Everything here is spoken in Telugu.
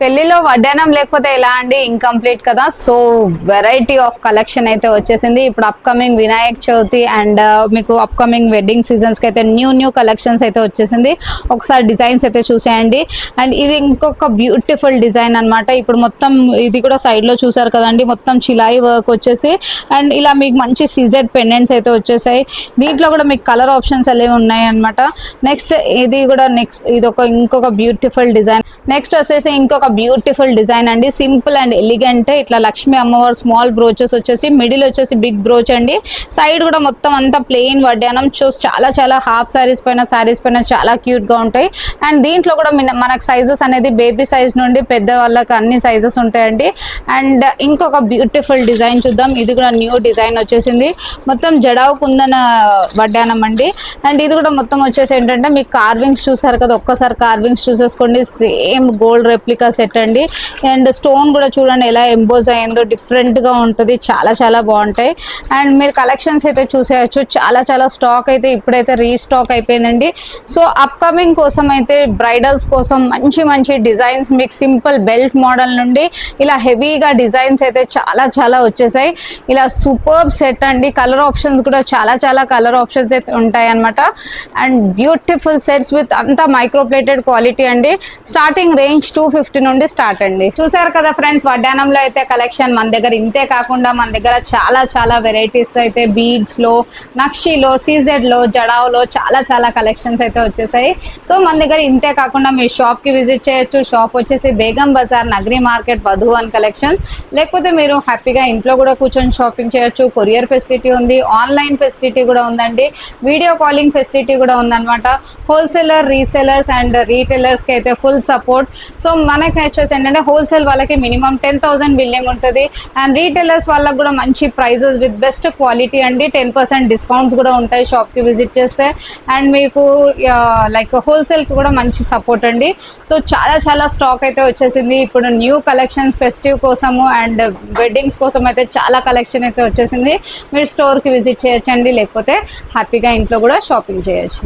పెళ్లిలో వడ్డానం లేకపోతే ఎలా అండి, ఇన్కంప్లీట్ కదా. సో వెరైటీ ఆఫ్ కలెక్షన్ అయితే వచ్చేసింది ఇప్పుడు అప్కమింగ్ వినాయక్ చవితి అండ్ మీకు అప్కమింగ్ వెడ్డింగ్ సీజన్స్ కి అయితే న్యూ కలెక్షన్స్ అయితే వచ్చేసింది. ఒకసారి డిజైన్స్ అయితే చూసేయండి. అండ్ ఇది ఇంకొక బ్యూటిఫుల్ డిజైన్ అన్నమాట. ఇప్పుడు మొత్తం ఇది కూడా సైడ్ లో చూసారు కదండి, మొత్తం చిలాయి వర్క్ వచ్చేసి అండ్ ఇలా మీకు మంచి సిజెడ్ పెండెంట్స్ అయితే వచ్చేసాయి. దీంట్లో కూడా మీకు కలర్ ఆప్షన్స్ అనేవి ఉన్నాయి అనమాట. నెక్స్ట్ ఇది కూడా ఇది ఇంకొక బ్యూటిఫుల్ డిజైన్. నెక్స్ట్ వచ్చేసి ఇంకొక బ్యూటిఫుల్ డిజైన్ అండి, సింపుల్ అండ్ ఎలిగెంట్. ఇట్లా లక్ష్మీ అమ్మవారు స్మాల్ బ్రోచెస్ వచ్చేసి మిడిల్ వచ్చేసి బిగ్ బ్రోచ్ అండి. సైడ్ కూడా మొత్తం అంతా ప్లెయిన్ వడ్డానం. చాలా హాఫ్ సారీస్ పైన చాలా క్యూట్ గా ఉంటాయి. అండ్ దీంట్లో కూడా మనకు సైజెస్ అనేది బేబీ సైజ్ నుండి పెద్ద వాళ్ళకి అన్ని సైజెస్ ఉంటాయండి. అండ్ ఇంకొక బ్యూటిఫుల్ డిజైన్ చూద్దాం. ఇది కూడా న్యూ డిజైన్ వచ్చేసింది, మొత్తం జడావు కుందన వడ్డానం అండి. అండ్ ఇది కూడా మొత్తం వచ్చేసి ఏంటంటే మీకు కార్వింగ్స్ చూసారు కదా, ఒక్కసారి కార్వింగ్స్ చూసేసుకోండి. సేమ్ గోల్డ్ రెప్లికా సెట్ అండి. అండ్ స్టోన్ కూడా చూడండి ఎలా ఎంబోజ్ అయిందో, డిఫరెంట్ గా ఉంటుంది. చాలా బాగుంటాయి. అండ్ మీరు కలెక్షన్స్ అయితే చూసేయచ్చు. చాలా స్టాక్ అయితే ఇప్పుడైతే రీస్టాక్ అయిపోయిందండి. సో అప్కమింగ్ కోసం అయితే బ్రైడల్స్ కోసం మంచి డిజైన్స్ మీకు సింపుల్ బెల్ట్ మోడల్ నుండి ఇలా హెవీగా డిజైన్స్ అయితే చాలా వచ్చేసాయి. ఇలా సూపర్బ్ సెట్ అండి. కలర్ ఆప్షన్స్ కూడా చాలా కలర్ ఆప్షన్స్ అయితే ఉంటాయి అనమాట. అండ్ బ్యూటిఫుల్ సెట్స్ విత్ అంతా మైక్రోప్లేటెడ్ క్వాలిటీ అండి. స్టార్టింగ్ రేంజ్ 250 నుండి స్టార్ట్ అండి. చూసారు కదా ఫ్రెండ్స్, వడ్డానంలో అయితే కలెక్షన్ మన దగ్గర ఇంతే కాకుండా మన దగ్గర చాలా వెరైటీస్ అయితే బీడ్స్ లో, నక్షీలో, సీజెడ్ లో, జడావులో చాలా కలెక్షన్స్ అయితే వచ్చేసాయి. సో మన దగ్గర ఇంతే కాకుండా మీరు షాప్ కి విజిట్ చేయొచ్చు. షాప్ వచ్చేసి బేగం బజార్, నగరి మార్కెట్, వధువన్ కలెక్షన్. లేకపోతే మీరు హ్యాపీగా ఇంట్లో కూడా కూర్చొని షాపింగ్ చేయొచ్చు. కొరియర్ ఫెసిలిటీ ఉంది, ఆన్లైన్ ఫెసిలిటీ కూడా ఉందండి, వీడియో కాలింగ్ ఫెసిలిటీ కూడా ఉందన్నమాట. హోల్సేలర్, రీసేలర్స్ అండ్ రీటైలర్స్ కి అయితే ఫుల్ సపోర్ట్. సో మనకి వచ్చేసి ఏంటంటే హోల్సేల్ వాళ్ళకి మినిమం 10,000 బిల్లింగ్ ఉంటుంది. అండ్ రీటైలర్స్ వాళ్ళకి కూడా మంచి ప్రైజెస్ విత్ బెస్ట్ క్వాలిటీ అండి. 10% డిస్కౌంట్స్ కూడా ఉంటాయి షాప్ కి విజిట్ చేస్తే. అండ్ మీకు లైక్ హోల్సేల్ కి కూడా మంచి సపోర్ట్ అండి. సో చాలా స్టాక్ అయితే వచ్చేసింది. ఇప్పుడు న్యూ కలెక్షన్స్ ఫెస్టివ్ కోసము అండ్ వెడ్డింగ్స్ కోసం అయితే చాలా కలెక్షన్ అయితే వచ్చేసింది. మీరు స్టోర్ కి విజిట్ చేయొచ్చండి, లేకపోతే హ్యాపీగా ఇంట్లో కూడా షాపింగ్ చేయొచ్చు.